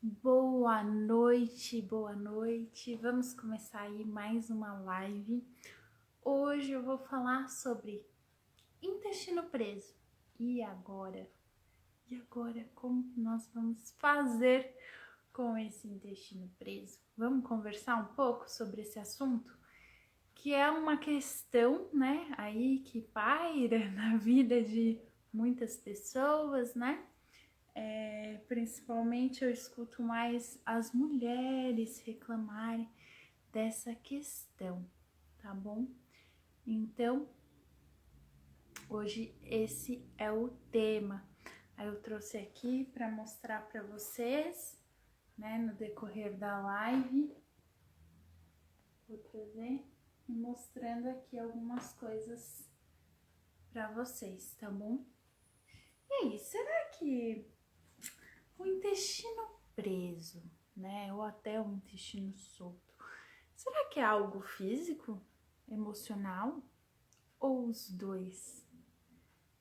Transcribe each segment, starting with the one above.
Boa noite, boa noite. Vamos começar aí mais uma live. Hoje eu vou falar sobre intestino preso. E agora? E agora, como nós vamos fazer com esse intestino preso? Vamos conversar um pouco sobre esse assunto, que é uma questão, né, aí que paira na vida de muitas pessoas, né? Principalmente eu escuto mais as mulheres reclamarem dessa questão, tá bom? Então, hoje esse é o tema. Aí eu trouxe aqui para mostrar para vocês, né, no decorrer da live. Vou trazer e mostrando aqui algumas coisas para vocês, tá bom? E aí, será que o intestino preso, né, ou até o intestino solto, será que é algo físico, emocional ou os dois?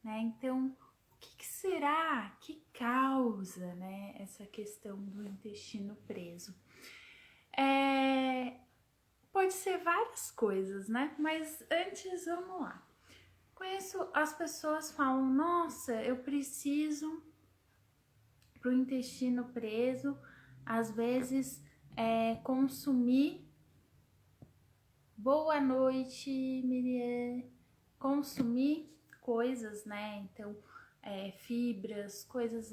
Né? Então, o que será que causa, né, essa questão do intestino preso? Pode ser várias coisas, né? Mas antes, vamos lá. Conheço as pessoas que falam, nossa, eu preciso pro intestino preso, às vezes consumir. Boa noite, Miriam. Consumir coisas, né? Então, fibras, coisas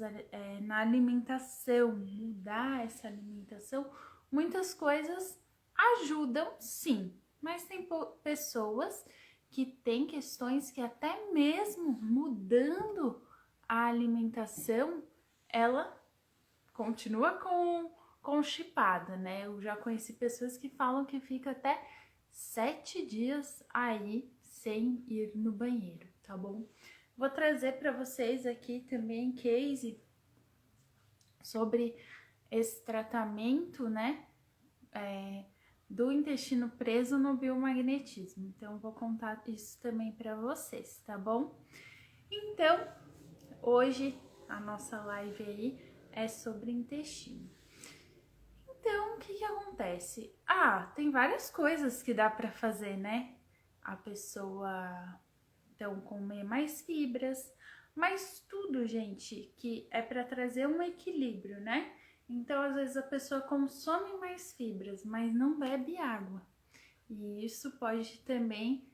na alimentação, mudar essa alimentação. Muitas coisas ajudam, sim, mas tem pessoas que têm questões que até mesmo mudando a alimentação, ela continua constipada, né? Eu já conheci pessoas que falam que fica até 7 dias aí sem ir no banheiro, tá bom? Vou trazer para vocês aqui também case sobre esse tratamento, né? Do intestino preso no biomagnetismo. Então, vou contar isso também para vocês, tá bom? Então, hoje a nossa live aí é sobre intestino. Então, o que acontece? Tem várias coisas que dá para fazer, né? A pessoa, então, comer mais fibras, mas tudo, gente, que é para trazer um equilíbrio, né? Então, às vezes a pessoa consome mais fibras, mas não bebe água. E isso pode também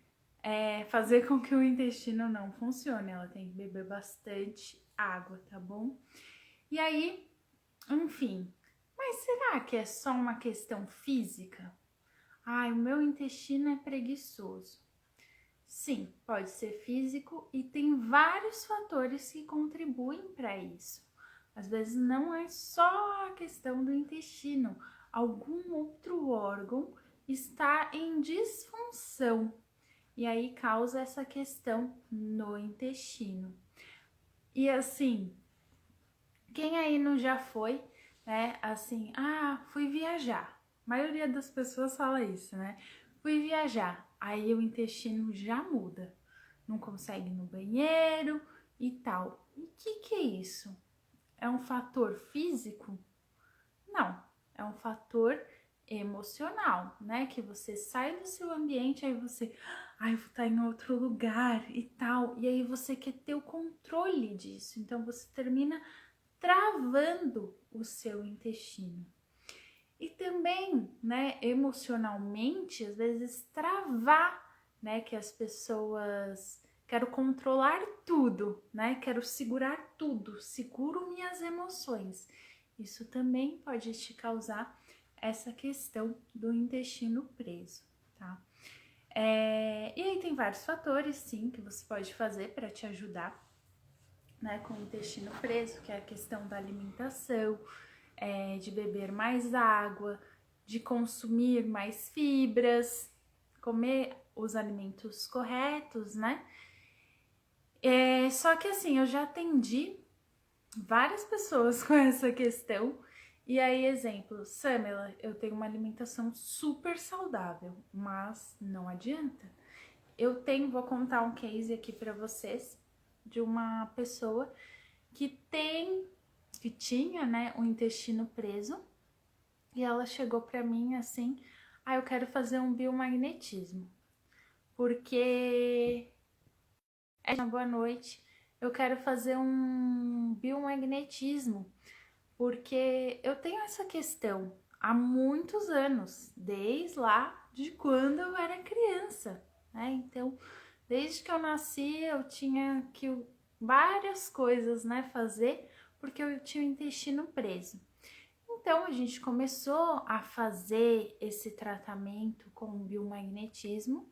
fazer com que o intestino não funcione. Ela tem que beber bastante água, tá bom? E aí, enfim, mas será que é só uma questão física? O meu intestino é preguiçoso. Sim, pode ser físico e tem vários fatores que contribuem para isso. Às vezes não é só a questão do intestino, algum outro órgão está em disfunção e aí causa essa questão no intestino. E assim, quem aí não já foi, né? Assim, fui viajar. A maioria das pessoas fala isso, né? Fui viajar. Aí o intestino já muda. Não consegue ir no banheiro e tal. E o que é isso? É um fator físico? Não. É um fator emocional, né? Que você sai do seu ambiente, aí você, eu vou estar em outro lugar e tal. E aí você quer ter o controle disso. Então você termina travando o seu intestino. E também, né, emocionalmente, às vezes travar, né, que as pessoas quero controlar tudo, né? Quero segurar tudo, seguro minhas emoções. Isso também pode te causar essa questão do intestino preso, tá? E aí tem vários fatores, sim, que você pode fazer para te ajudar, né, com o intestino preso, que é a questão da alimentação, de beber mais água, de consumir mais fibras, comer os alimentos corretos, né? Só que assim, eu já atendi várias pessoas com essa questão. E aí, exemplo, Samela, eu tenho uma alimentação super saudável, mas não adianta. Vou contar um case aqui para vocês de uma pessoa que tem que tinha, né, o intestino preso. E ela chegou pra mim assim, eu quero fazer um biomagnetismo, porque boa noite, eu quero fazer um biomagnetismo, porque eu tenho essa questão há muitos anos, desde lá de quando eu era criança, né? Então, desde que eu nasci, eu tinha que várias coisas, né, fazer, porque eu tinha o intestino preso. Então, a gente começou a fazer esse tratamento com o biomagnetismo,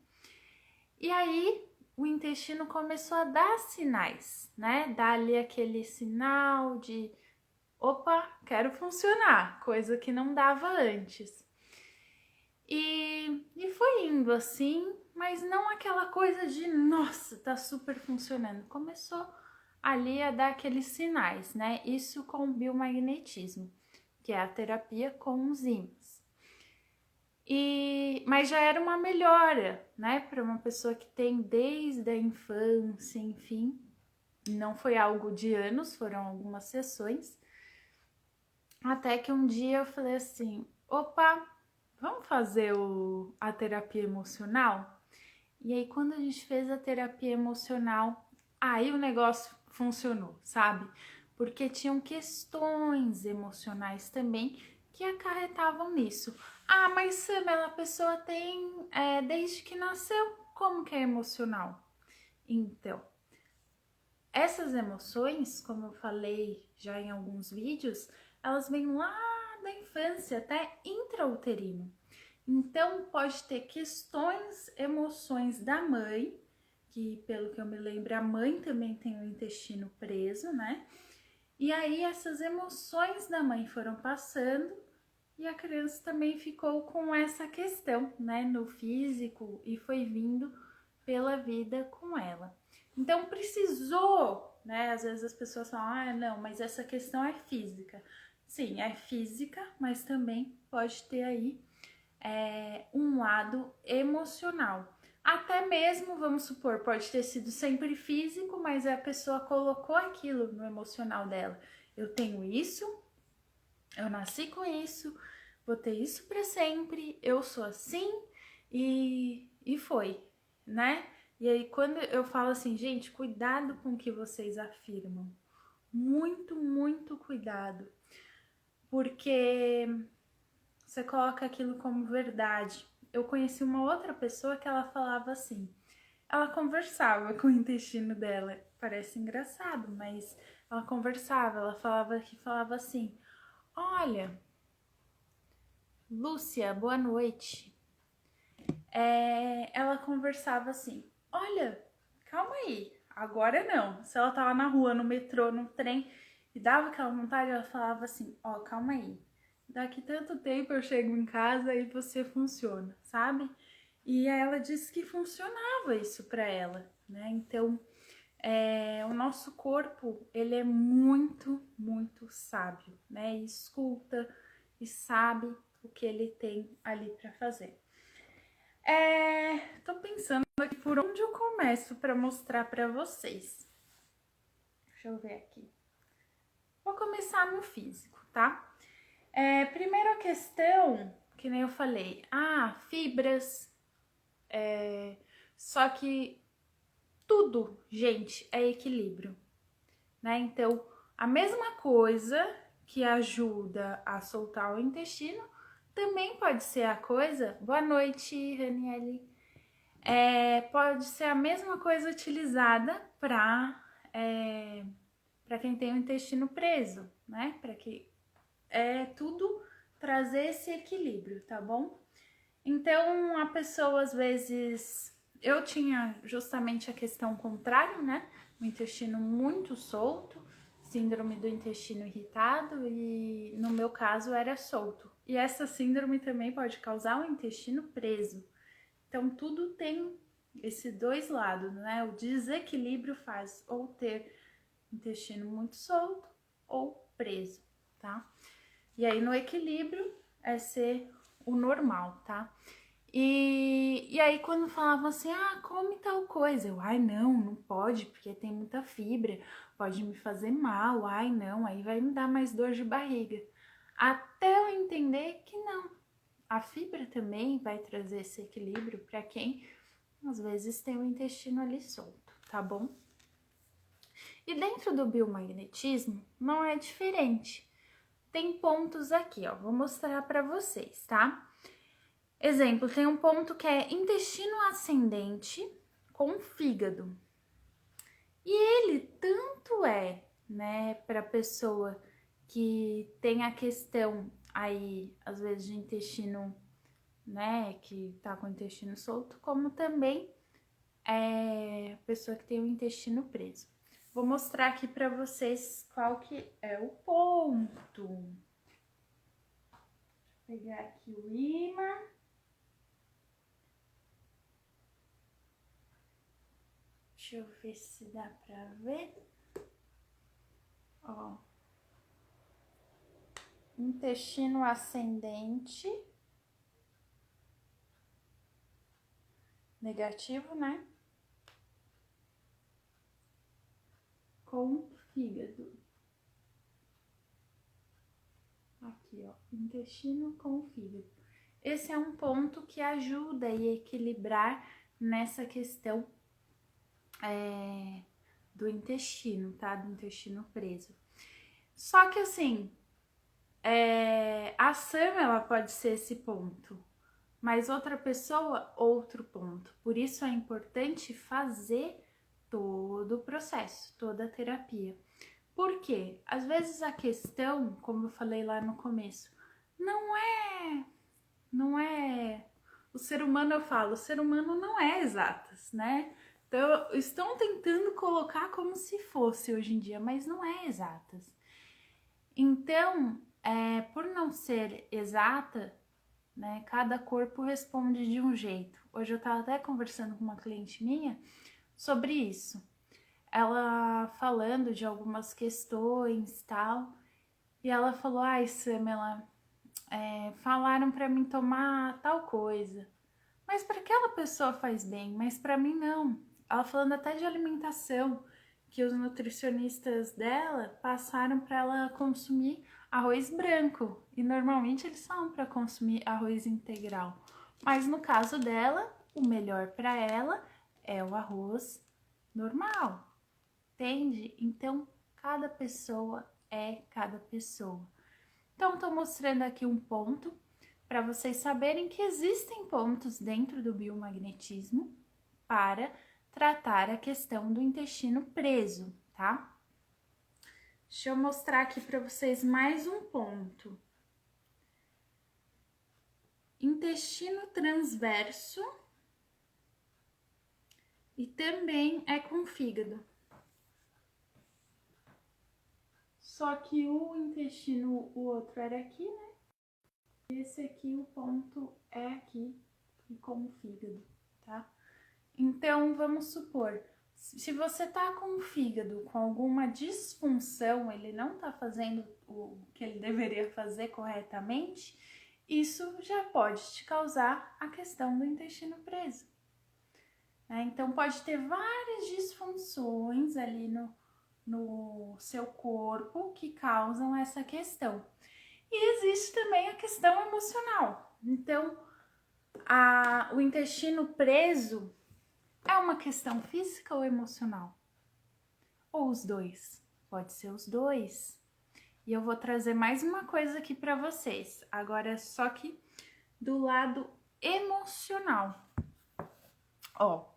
e aí o intestino começou a dar sinais, né? Dar ali aquele sinal de, opa, quero funcionar, coisa que não dava antes. E foi indo assim, mas não aquela coisa de, nossa, tá super funcionando. Começou ali a dar aqueles sinais, né? Isso com o biomagnetismo, que é a terapia com os ímãs. Mas já era uma melhora, né, para uma pessoa que tem desde a infância, enfim. Não foi algo de anos, foram algumas sessões. Até que um dia eu falei assim, opa, vamos fazer a terapia emocional? E aí quando a gente fez a terapia emocional, aí o negócio funcionou, sabe? Porque tinham questões emocionais também que acarretavam nisso. Mas Samela, a pessoa tem desde que nasceu, como que é emocional? Então, essas emoções, como eu falei já em alguns vídeos, elas vêm lá da infância, até intrauterino. Então, pode ter questões, emoções da mãe, que pelo que eu me lembro, a mãe também tem o intestino preso, né? E aí essas emoções da mãe foram passando e a criança também ficou com essa questão, né, no físico e foi vindo pela vida com ela. Então precisou, né? Às vezes as pessoas falam, não, mas essa questão é física. Sim, é física, mas também pode ter aí um lado emocional. Até mesmo, vamos supor, pode ter sido sempre físico, mas a pessoa colocou aquilo no emocional dela. Eu tenho isso, eu nasci com isso, vou ter isso para sempre, eu sou assim e foi, né? E aí quando eu falo assim, gente, cuidado com o que vocês afirmam. Muito, muito cuidado. Porque você coloca aquilo como verdade. Eu conheci uma outra pessoa que ela falava assim, ela conversava com o intestino dela, parece engraçado, mas ela conversava, ela falava assim, olha, Lúcia, boa noite. Ela conversava assim, olha, calma aí, agora não. Se ela tava na rua, no metrô, no trem, e dava aquela vontade, ela falava assim, calma aí. Daqui tanto tempo eu chego em casa e você funciona, sabe? E aí ela disse que funcionava isso para ela, né? Então, o nosso corpo, ele é muito, muito sábio, né? E escuta e sabe o que ele tem ali para fazer. Tô pensando aqui por onde eu começo para mostrar para vocês. Deixa eu ver aqui. Vou começar no físico, tá? Primeira questão, que nem eu falei, fibras, só que tudo, gente, é equilíbrio, né? Então, a mesma coisa que ajuda a soltar o intestino, também pode ser a coisa, boa noite, Raniele, pode ser a mesma coisa utilizada para quem tem o intestino preso, né? Para que tudo trazer esse equilíbrio, tá bom? Então, a pessoa às vezes, eu tinha justamente a questão contrária, né? O intestino muito solto, síndrome do intestino irritado, e no meu caso era solto. E essa síndrome também pode causar o intestino preso. Então, tudo tem esses dois lados, né? O desequilíbrio faz ou ter intestino muito solto ou preso, tá? E aí, no equilíbrio, é ser o normal, tá? E aí, quando falavam assim, come tal coisa, eu, não pode, porque tem muita fibra. pode me fazer mal, ai não, aí vai me dar mais dor de barriga. Até eu entender que não. A fibra também vai trazer esse equilíbrio para quem às vezes tem o intestino ali solto, tá bom? E dentro do biomagnetismo não é diferente. Tem pontos aqui, ó, vou mostrar para vocês, tá? Exemplo, tem um ponto que é intestino ascendente com fígado. E ele tanto é, né, para pessoa que tem a questão aí, às vezes, de intestino, né, que tá com o intestino solto, como também é pessoa que tem o intestino preso. Vou mostrar aqui para vocês qual que é o ponto. Vou pegar aqui o ímã. Deixa eu ver se dá pra ver. Ó. Intestino ascendente. Negativo, né? Com fígado. Aqui, ó. Intestino com fígado. Esse é um ponto que ajuda a equilibrar nessa questão do intestino, tá? Do intestino preso. Só que assim, a Sam, ela pode ser esse ponto, mas outra pessoa, outro ponto. Por isso é importante fazer todo o processo, toda a terapia. Por quê? Às vezes a questão, como eu falei lá no começo, não é o ser humano, eu falo, o ser humano não é exatas, né? Então, estão tentando colocar como se fosse hoje em dia, mas não é exatas. Então, por não ser exata, né, cada corpo responde de um jeito. Hoje eu estava até conversando com uma cliente minha sobre isso. Ela falando de algumas questões e tal, e ela falou, ai, Samela, falaram para mim tomar tal coisa, mas para aquela pessoa faz bem, mas para mim não. Ela falando até de alimentação, que os nutricionistas dela passaram para ela consumir arroz branco, e normalmente eles falam para consumir arroz integral, mas no caso dela, o melhor para ela é o arroz normal, entende? Então, cada pessoa é cada pessoa. Então, estou mostrando aqui um ponto para vocês saberem que existem pontos dentro do biomagnetismo para tratar a questão do intestino preso, tá? Deixa eu mostrar aqui para vocês mais um ponto. Intestino transverso e também é com fígado. Só que o intestino, o outro era aqui, né? Esse aqui, o ponto é aqui e com o fígado, tá? Então, vamos supor, se você tá com o fígado com alguma disfunção, ele não tá fazendo o que ele deveria fazer corretamente, isso já pode te causar a questão do intestino preso. Então, pode ter várias disfunções ali no seu corpo que causam essa questão. E existe também a questão emocional. Então, o intestino preso é uma questão física ou emocional? Ou os dois? Pode ser os dois. E eu vou trazer mais uma coisa aqui para vocês. Agora, só que do lado emocional. Ó,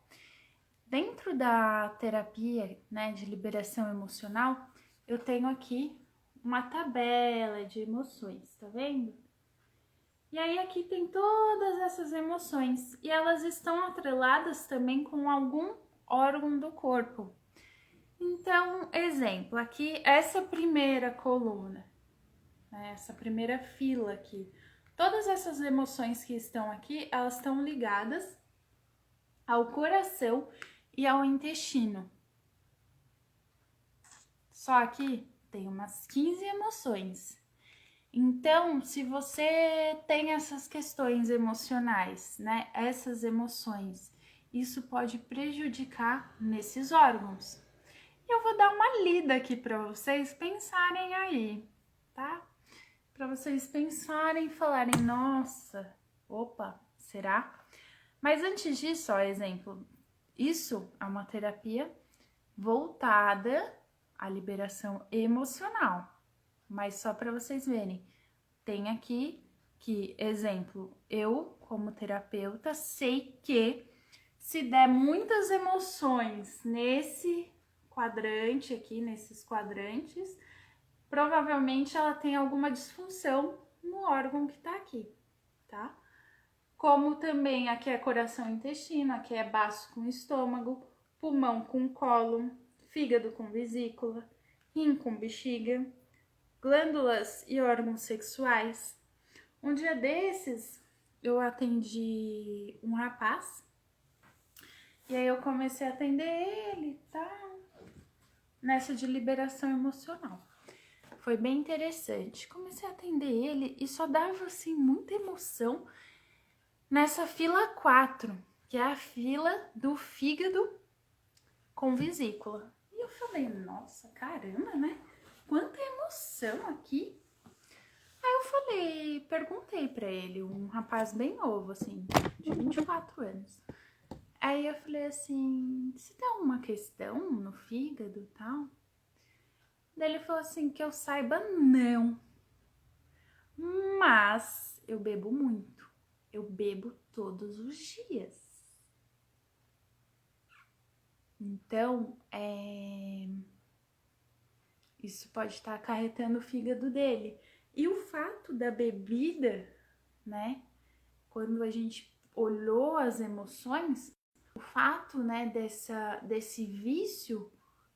dentro da terapia, né, de liberação emocional, eu tenho aqui uma tabela de emoções, tá vendo? E aí aqui tem todas essas emoções e elas estão atreladas também com algum órgão do corpo. Então, exemplo, aqui essa primeira coluna, né, essa primeira fila aqui, todas essas emoções que estão aqui, elas estão ligadas ao coração e ao intestino. Só aqui tem umas 15 emoções. Então, se você tem essas questões emocionais, né, essas emoções, isso pode prejudicar nesses órgãos. Eu vou dar uma lida aqui para vocês pensarem aí, tá? Para vocês pensarem e falarem, nossa, opa, será? Mas antes disso, ó, exemplo, isso é uma terapia voltada à liberação emocional. Mas só para vocês verem, tem aqui que, exemplo, eu, como terapeuta, sei que se der muitas emoções nesse quadrante aqui, nesses quadrantes, provavelmente ela tem alguma disfunção no órgão que tá aqui, tá? Como também aqui é coração e intestino, aqui é baço com estômago, pulmão com cólon, fígado com vesícula, rim com bexiga, glândulas e órgãos sexuais. Um dia desses, eu atendi um rapaz, e aí eu comecei a atender ele, tá? Nessa de liberação emocional. Foi bem interessante. Comecei a atender ele e só dava, assim, muita emoção nessa fila 4, que é a fila do fígado com vesícula. E eu falei, nossa, caramba, né? Quanta emoção aqui. Aí eu falei, perguntei pra ele, um rapaz bem novo, assim, de 24 anos. Aí eu falei assim, você tem alguma questão no fígado e tal? Daí ele falou assim, que eu saiba, não. Mas eu bebo muito. Eu bebo todos os dias. Então, isso pode estar acarretando o fígado dele. E o fato da bebida, né? Quando a gente olhou as emoções, o fato, né, desse vício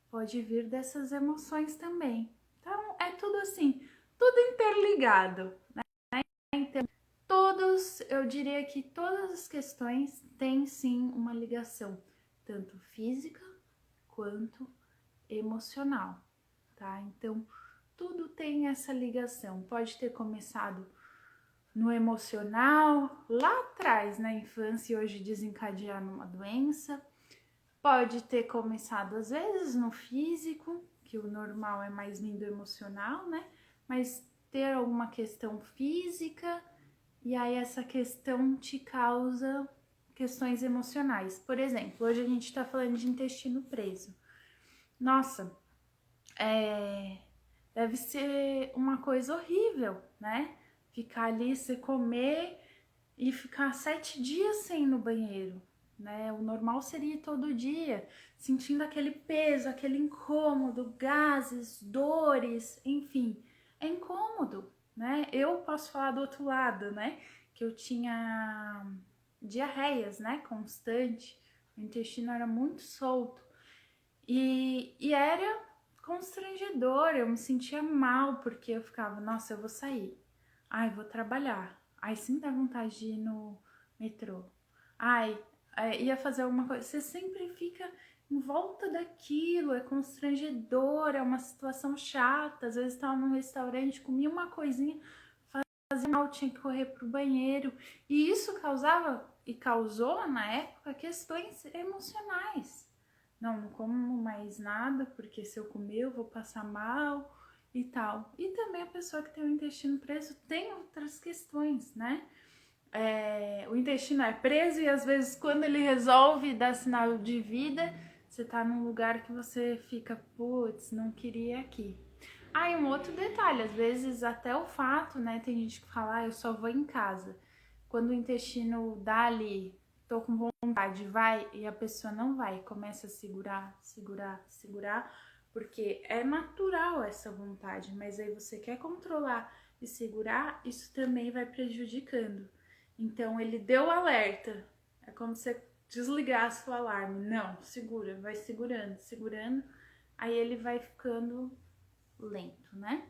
pode vir dessas emoções também. Então, é tudo assim, tudo interligado, né? Então, eu diria que todas as questões têm sim uma ligação, tanto física quanto emocional, tá? Então, tudo tem essa ligação. Pode ter começado no emocional, lá atrás, na infância, e hoje desencadear numa doença. Pode ter começado, às vezes, no físico, que o normal é mais vindo emocional, né? Mas ter alguma questão física, e aí essa questão te causa questões emocionais. Por exemplo, hoje a gente tá falando de intestino preso. Nossa, deve ser uma coisa horrível, né? Ficar ali, você comer e ficar 7 dias sem ir no banheiro, né? O normal seria todo dia, sentindo aquele peso, aquele incômodo, gases, dores, enfim, é incômodo, né? Eu posso falar do outro lado, né? Que eu tinha diarreias, né? Constante, o intestino era muito solto e era constrangedor, eu me sentia mal porque eu ficava, nossa, eu vou sair, ai, vou trabalhar, ai, sim dá vontade de ir no metrô, ai, ia fazer alguma coisa, você sempre fica em volta daquilo, é constrangedor, é uma situação chata, às vezes estava num restaurante, comia uma coisinha, fazia mal, tinha que correr pro banheiro, e isso causava, e causou na época, questões emocionais. Não como mais nada, porque se eu comer eu vou passar mal e tal. E também a pessoa que tem o intestino preso tem outras questões, né? O intestino é preso e às vezes quando ele resolve dar sinal de vida, você tá num lugar que você fica, putz, não queria aqui. Ah, e um outro detalhe, às vezes até o fato, né? Tem gente que fala, eu só vou em casa. Quando o intestino dá ali, tô com vontade, vai, e a pessoa não vai, começa a segurar, segurar, segurar, porque é natural essa vontade, mas aí você quer controlar e segurar, isso também vai prejudicando. Então ele deu o alerta, é como se você desligasse o alarme, não, segura, vai segurando, segurando, aí ele vai ficando lento, né?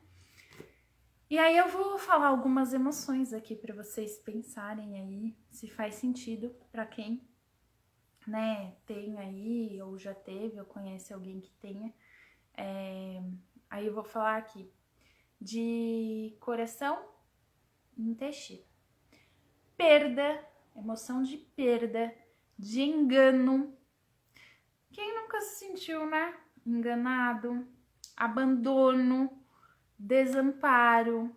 E aí eu vou falar algumas emoções aqui para vocês pensarem aí se faz sentido para quem, né, tem aí ou já teve ou conhece alguém que tenha. Aí eu vou falar aqui de coração e intestino. Perda, emoção de perda, de engano. Quem nunca se sentiu, né? enganado, abandono, desamparo,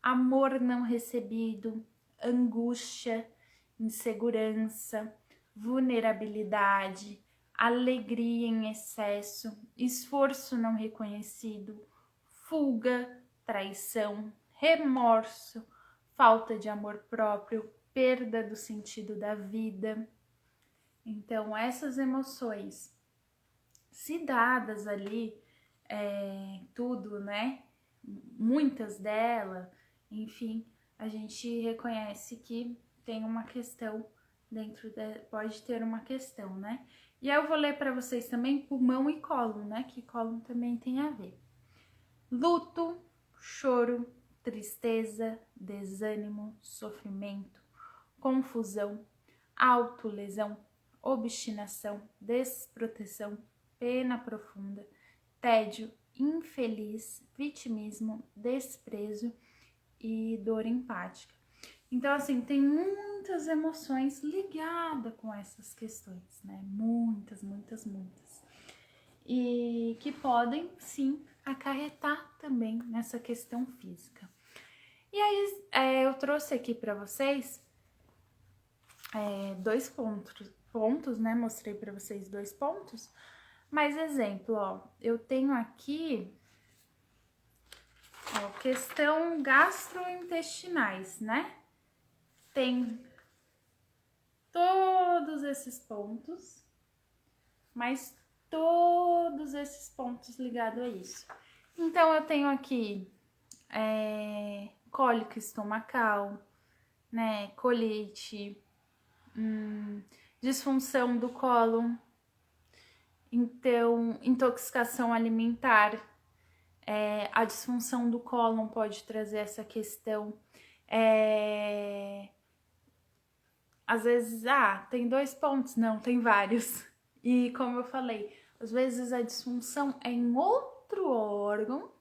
amor não recebido, angústia, insegurança, vulnerabilidade, alegria em excesso, esforço não reconhecido, fuga, traição, remorso, falta de amor próprio, perda do sentido da vida. Então, essas emoções, se dadas ali, tudo, né? Muitas delas, enfim, a gente reconhece que tem uma questão pode ter uma questão, né? E aí eu vou ler para vocês também pulmão e cólon, né? Que cólon também tem a ver. Luto, choro, tristeza, desânimo, sofrimento, confusão, autolesão, obstinação, desproteção, pena profunda, tédio, infeliz, vitimismo, desprezo e dor empática. Então, assim, tem muitas emoções ligadas com essas questões, né? Muitas. E que podem, sim, acarretar também nessa questão física. E aí, eu trouxe aqui para vocês 2 pontos, né? Mostrei para vocês 2 pontos. Mas, exemplo, ó, eu tenho aqui, ó, questão gastrointestinais, né? Tem todos esses pontos, mas todos esses pontos ligados a isso. Então, eu tenho aqui cólica estomacal, né? Colite, disfunção do cólon, então, intoxicação alimentar. A disfunção do cólon pode trazer essa questão. Às vezes, tem 2 pontos, não, tem vários. E como eu falei, às vezes a disfunção é em outro órgão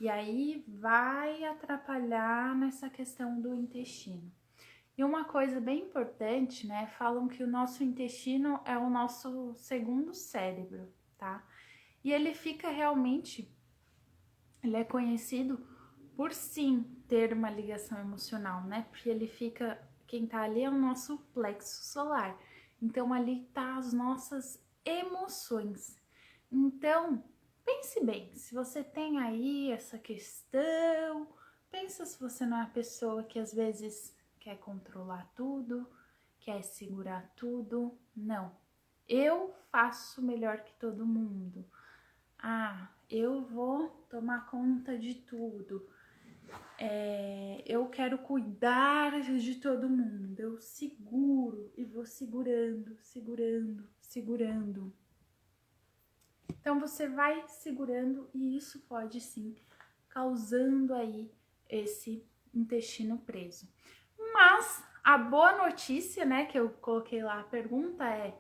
e aí vai atrapalhar nessa questão do intestino. E uma coisa bem importante, né? Falam que o nosso intestino é o nosso segundo cérebro, tá? E ele fica realmente, ele é conhecido por sim ter uma ligação emocional, né? Porque ele fica, quem tá ali é o nosso plexo solar. Então ali tá as nossas emoções. Então, pense bem, se você tem aí essa questão, pensa se você não é a pessoa que às vezes quer controlar tudo, quer segurar tudo. Não. Eu faço melhor que todo mundo. Eu vou tomar conta de tudo. Eu quero cuidar de todo mundo. Eu seguro e vou segurando. Então você vai segurando e isso pode sim causando aí esse intestino preso. Mas a boa notícia, né, que eu coloquei lá a pergunta é: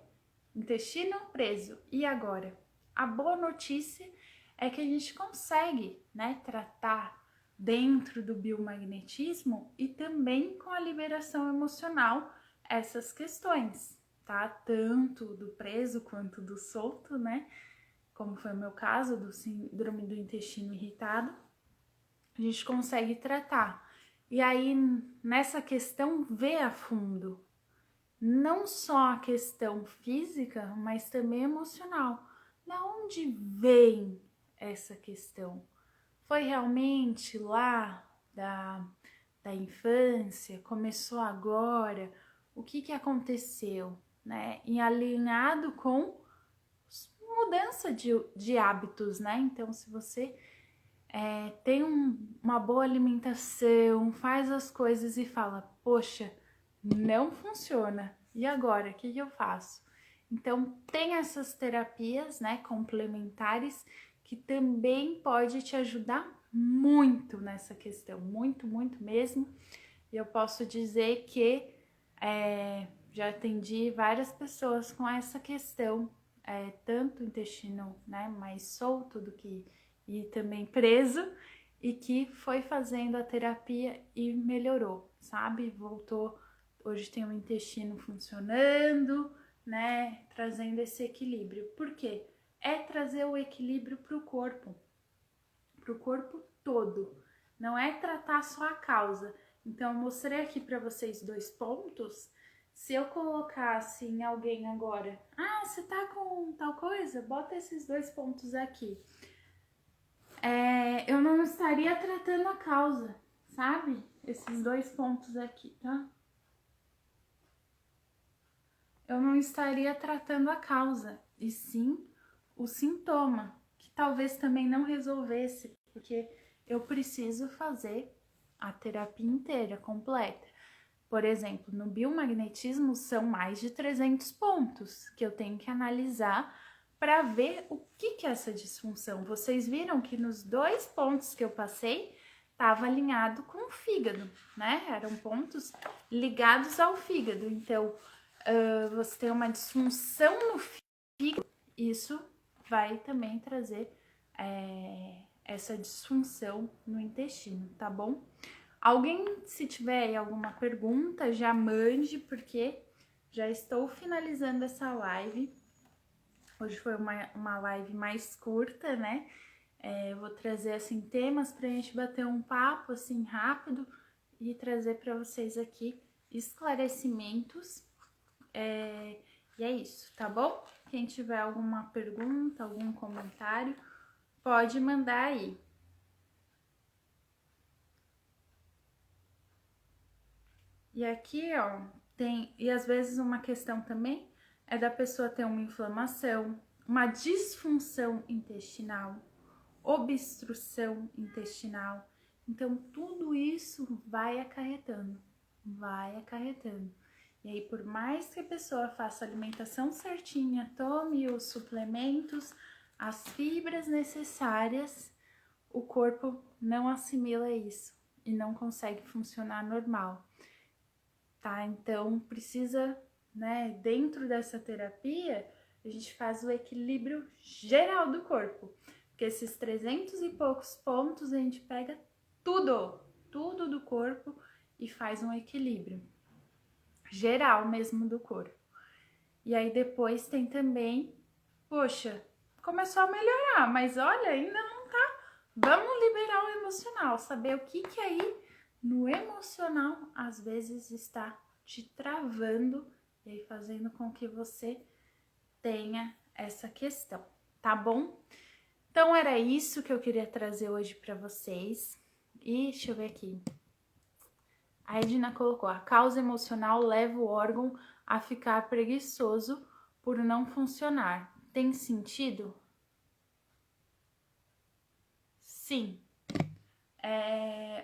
intestino preso, e agora? A boa notícia é que a gente consegue, né, tratar dentro do biomagnetismo e também com a liberação emocional essas questões, tá? Tanto do preso quanto do solto, né? Como foi o meu caso, do síndrome do intestino irritado, a gente consegue tratar. E aí, nessa questão, ver a fundo, não só a questão física, mas também emocional. Da onde vem essa questão? Foi realmente lá da infância? Começou agora? O que aconteceu? Né? E alinhado com mudança de hábitos, né? Então, se você tem uma boa alimentação, faz as coisas e fala, poxa, não funciona, e agora, o que eu faço? Então, tem essas terapias, né, complementares, que também pode te ajudar muito nessa questão, muito mesmo. E eu posso dizer que já atendi várias pessoas com essa questão, tanto o intestino, né, mais solto do que e também preso, e que foi fazendo a terapia e melhorou, sabe? Voltou, hoje tem o intestino funcionando, né, trazendo esse equilíbrio. Por quê? é trazer o equilíbrio para o corpo todo. Não é tratar só a causa. Então, eu mostrei aqui para vocês 2 pontos. Se eu colocasse em alguém agora, você tá com tal coisa? Bota esses 2 pontos aqui. Eu não estaria tratando a causa, sabe? Esses 2 pontos aqui, tá? Eu não estaria tratando a causa, e sim o sintoma, que talvez também não resolvesse, porque eu preciso fazer a terapia inteira, completa. Por exemplo, no biomagnetismo são mais de 300 pontos que eu tenho que analisar para ver o que é essa disfunção. Vocês viram que nos 2 pontos que eu passei, estava alinhado com o fígado, né? Eram pontos ligados ao fígado. Então, você tem uma disfunção no fígado, isso vai também trazer essa disfunção no intestino, tá bom? Alguém, se tiver alguma pergunta, já mande, porque já estou finalizando essa live. Hoje foi uma live mais curta, né? Eu vou trazer, assim, temas pra gente bater um papo, assim, rápido e trazer para vocês aqui esclarecimentos. E é isso, tá bom? Quem tiver alguma pergunta, algum comentário, pode mandar aí. E aqui, ó, e às vezes uma questão também é da pessoa ter uma inflamação, uma disfunção intestinal, obstrução intestinal. Então, tudo isso vai acarretando. E aí, por mais que a pessoa faça a alimentação certinha, tome os suplementos, as fibras necessárias, o corpo não assimila isso e não consegue funcionar normal. Tá? Então, precisa, né, dentro dessa terapia, a gente faz o equilíbrio geral do corpo. Porque esses 300 e poucos pontos, a gente pega tudo do corpo e faz um equilíbrio geral mesmo do corpo. E aí depois tem também, poxa, começou a melhorar, mas olha, ainda não tá. Vamos liberar o emocional, saber o que aí no emocional às vezes está te travando e aí fazendo com que você tenha essa questão, tá bom? Então era isso que eu queria trazer hoje para vocês. E deixa eu ver aqui. A Edna colocou: a causa emocional leva o órgão a ficar preguiçoso por não funcionar. Tem sentido? Sim.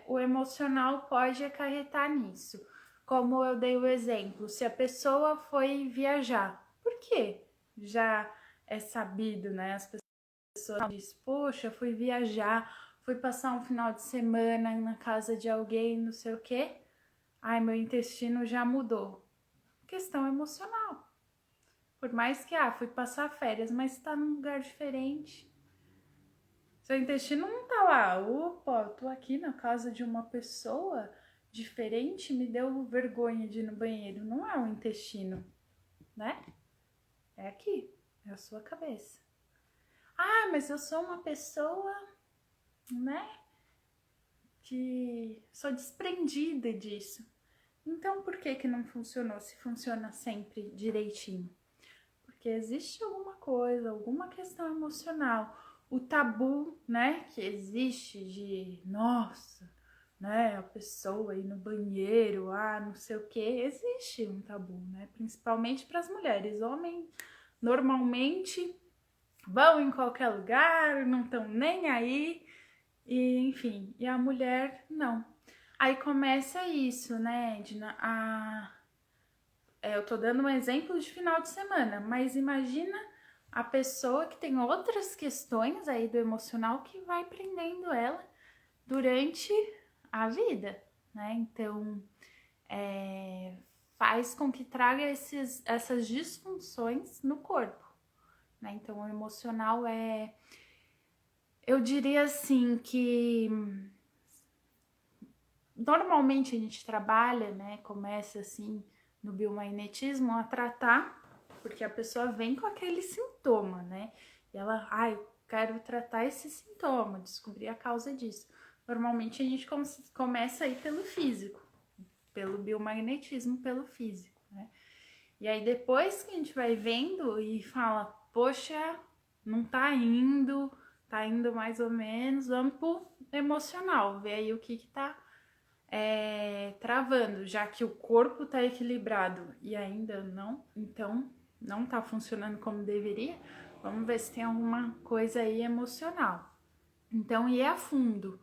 O emocional pode acarretar nisso. Como eu dei o exemplo, se a pessoa foi viajar, por quê? Já é sabido, né? As pessoas dizem, poxa, fui viajar, fui passar um final de semana na casa de alguém, não sei o quê. Ai, meu intestino já mudou. Questão emocional. Por mais que, fui passar férias, mas tá num lugar diferente. Seu intestino não tá lá. Opa, eu tô aqui na casa de uma pessoa diferente, me deu vergonha de ir no banheiro. Não é o intestino, né? É aqui, é a sua cabeça. Mas eu sou uma pessoa, né, que sou desprendida disso. Então, por que não funcionou se funciona sempre direitinho? Porque existe alguma coisa, alguma questão emocional. O tabu, né, que existe de, nossa, né, a pessoa ir no banheiro, não sei o que, existe um tabu, né, principalmente para as mulheres. Homens, normalmente, vão em qualquer lugar, não estão nem aí, e enfim, e a mulher, não. Aí começa isso, né, Edna, eu tô dando um exemplo de final de semana, mas imagina a pessoa que tem outras questões aí do emocional que vai prendendo ela durante a vida, né? Então, faz com que traga essas disfunções no corpo, né? Então, o emocional eu diria assim que normalmente a gente trabalha, né? Começa assim no biomagnetismo a tratar, porque a pessoa vem com aquele sintoma, né? E ela, ai, quero tratar esse sintoma, descobrir a causa disso. Normalmente a gente começa aí pelo físico, pelo biomagnetismo, pelo físico, né? E aí depois que a gente vai vendo e fala, poxa, não tá indo mais ou menos, vamos pro emocional, ver aí o que tá travando, já que o corpo tá equilibrado e ainda não, então não tá funcionando como deveria, vamos ver se tem alguma coisa aí emocional. Então, ir a fundo,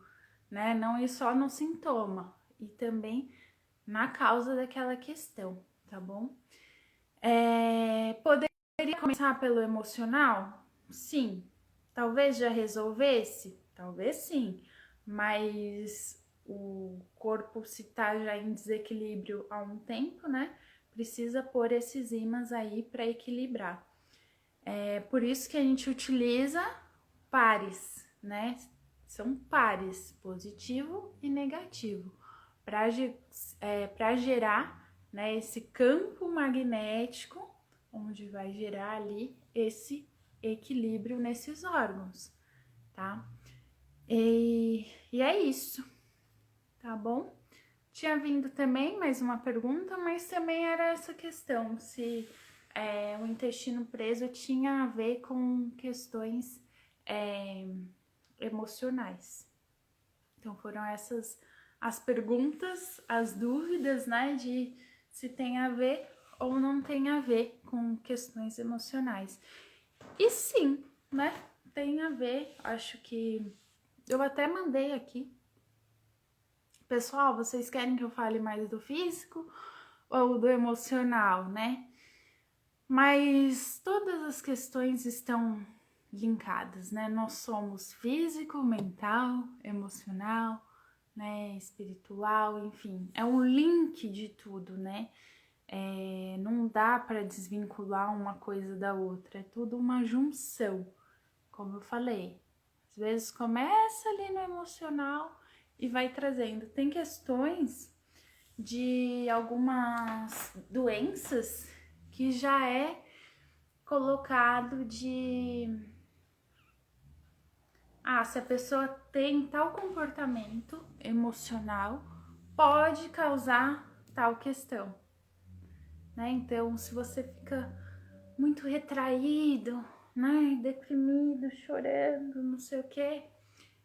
né? Não ir só no sintoma e também na causa daquela questão, tá bom? Poderia começar pelo emocional? Sim. Talvez já resolvesse? Talvez sim. Mas o corpo, se tá já em desequilíbrio há um tempo, né? Precisa pôr esses ímãs aí para equilibrar. É por isso que a gente utiliza pares, né? São pares, positivo e negativo, para gerar, né, esse campo magnético, onde vai gerar ali esse equilíbrio nesses órgãos, tá? E é isso, tá bom? Tinha vindo também mais uma pergunta, mas também era essa questão, se o intestino preso tinha a ver com questões emocionais. Então foram essas as perguntas, as dúvidas, né, de se tem a ver ou não tem a ver com questões emocionais. E sim, né, tem a ver, acho que eu até mandei aqui. Pessoal, vocês querem que eu fale mais do físico ou do emocional, né? Mas todas as questões estão linkadas, né? Nós somos físico, mental, emocional, né? Espiritual, enfim, é um link de tudo, né? Não dá para desvincular uma coisa da outra, é tudo uma junção, como eu falei. Às vezes começa ali no emocional e vai trazendo. Tem questões de algumas doenças que já é colocado de se a pessoa tem tal comportamento emocional, pode causar tal questão, né? Então, se você fica muito retraído, né, deprimido, chorando, não sei o que,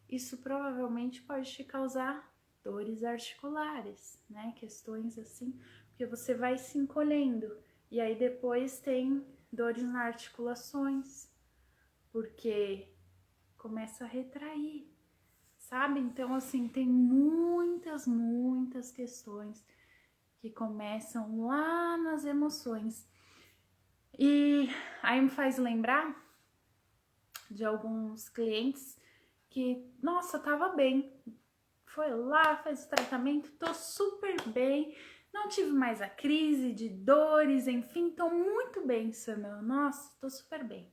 isso provavelmente pode te causar dores articulares, né? Questões assim, porque você vai se encolhendo e aí depois tem dores nas articulações, porque começa a retrair, sabe? Então, assim, tem muitas questões que começam lá nas emoções. E aí me faz lembrar de alguns clientes que, nossa, tava bem, foi lá, fez o tratamento, tô super bem, não tive mais a crise de dores, enfim, tô muito bem, Samuel, nossa, tô super bem.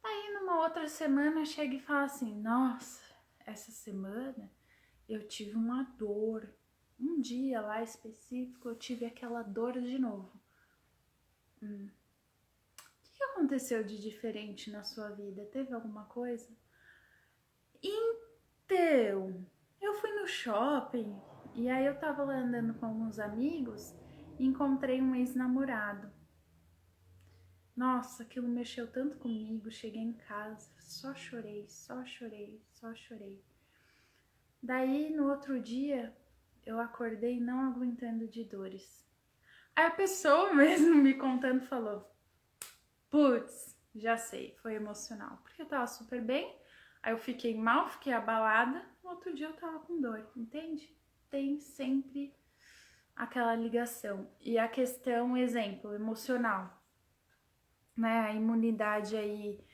Aí numa outra semana chega e fala assim, nossa, essa semana eu tive uma dor, um dia lá específico eu tive aquela dor de novo. O que aconteceu de diferente na sua vida? Teve alguma coisa? Então, eu fui no shopping e aí eu tava lá andando com alguns amigos e encontrei um ex-namorado. Nossa, aquilo mexeu tanto comigo. Cheguei em casa, só chorei, só chorei, só chorei. Daí no outro dia eu acordei não aguentando de dores. Aí a pessoa mesmo me contando falou: putz, já sei, foi emocional. Porque eu tava super bem, aí eu fiquei mal, fiquei abalada, no outro dia eu tava com dor, entende? Tem sempre aquela ligação. E a questão, exemplo, emocional, né? A imunidade aí,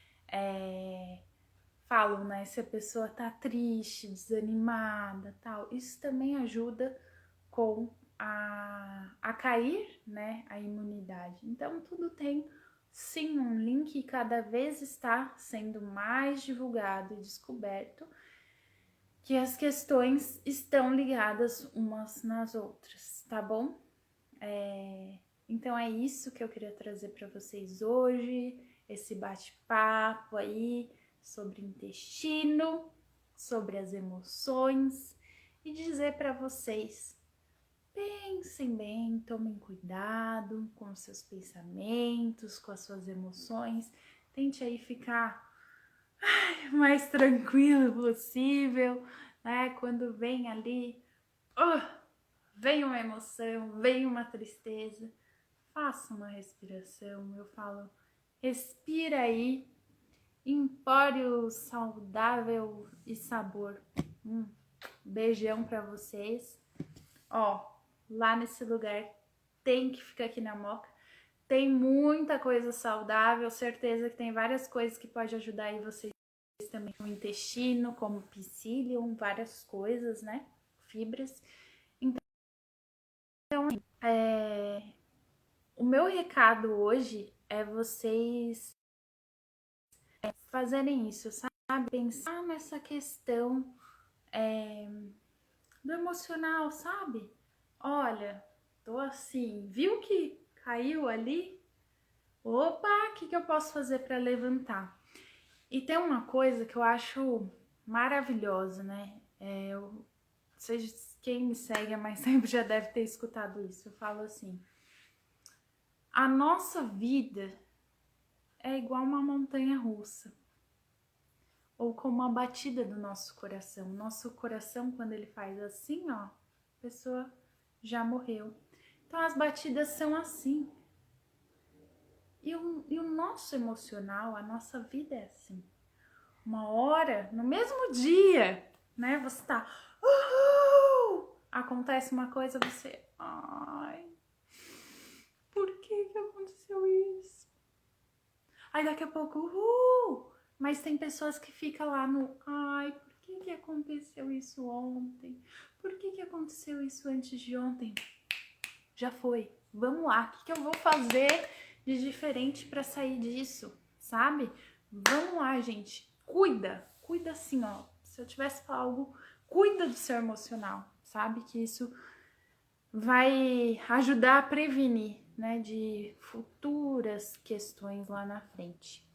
falam, né? Se a pessoa tá triste, desanimada, tal, isso também ajuda com a cair, né? A imunidade. Então, tudo tem sim um link e cada vez está sendo mais divulgado e descoberto que as questões estão ligadas umas nas outras, tá bom? Então é isso que eu queria trazer para vocês hoje. esse bate-papo aí sobre intestino, sobre as emoções e dizer para vocês: pensem bem, tomem cuidado com os seus pensamentos, com as suas emoções. Tente aí ficar o mais tranquilo possível, né? Quando vem ali, vem uma emoção, vem uma tristeza, faça uma respiração. Eu falo, respira aí, empório saudável e sabor. Beijão pra vocês. Ó, lá nesse lugar tem que ficar aqui na Moca. Tem muita coisa saudável, certeza que tem várias coisas que pode ajudar aí vocês também no intestino, como psyllium, várias coisas, né? Fibras. Então, o meu recado hoje é vocês fazerem isso, sabe? Pensar nessa questão do emocional, sabe? Olha, tô assim, viu que caiu ali? Opa, o que eu posso fazer para levantar? E tem uma coisa que eu acho maravilhosa, né? Quem me segue há mais tempo já deve ter escutado isso. Eu falo assim, a nossa vida é igual uma montanha russa, ou como a batida do nosso coração. Nosso coração, quando ele faz assim, ó, a pessoa já morreu. Então as batidas são assim. E o nosso emocional, a nossa vida é assim. Uma hora, no mesmo dia, né? Você tá. Acontece uma coisa, você. Ai, por que aconteceu isso? Aí daqui a pouco. Mas tem pessoas que ficam lá no. Ai, por que aconteceu isso ontem? Por que aconteceu isso antes de ontem? Já foi. Vamos lá. O que eu vou fazer de diferente para sair disso? Sabe? Vamos lá, gente. Cuida assim, ó. Se eu tivesse falar algo, cuida do seu emocional, sabe? Que isso vai ajudar a prevenir, né, de futuras questões lá na frente.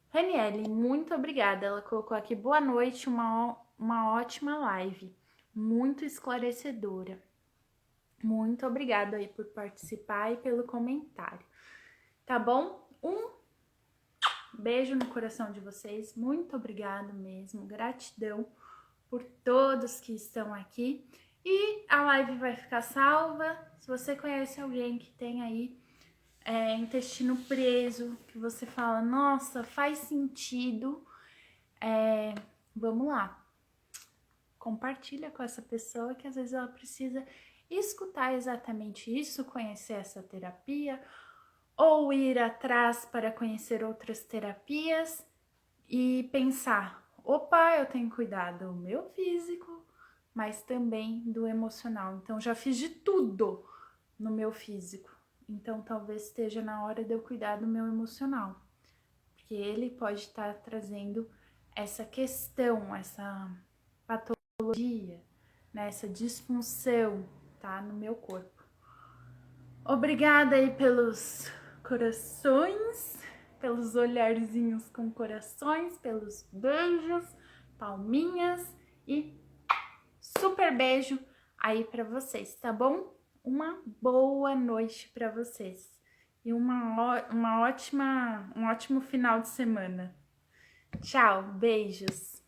Raniele, muito obrigada. Ela colocou aqui, boa noite, uma ótima live, muito esclarecedora. Muito obrigada aí por participar e pelo comentário. Tá bom? Um beijo no coração de vocês. Muito obrigado mesmo. Gratidão por todos que estão aqui. E a live vai ficar salva. Se você conhece alguém que tem aí intestino preso, que você fala, nossa, faz sentido, vamos lá. Compartilha com essa pessoa que às vezes ela precisa escutar exatamente isso, conhecer essa terapia, ou ir atrás para conhecer outras terapias e pensar, opa, eu tenho que cuidar do meu físico, mas também do emocional. Então já fiz de tudo no meu físico. Então talvez esteja na hora de eu cuidar do meu emocional, porque ele pode estar trazendo essa questão, essa patologia, né, essa disfunção, tá, no meu corpo. Obrigada aí pelos corações, pelos olharzinhos com corações, pelos beijos, palminhas e super beijo aí pra vocês, tá bom? Uma boa noite pra vocês e um ótimo final de semana. Tchau, beijos!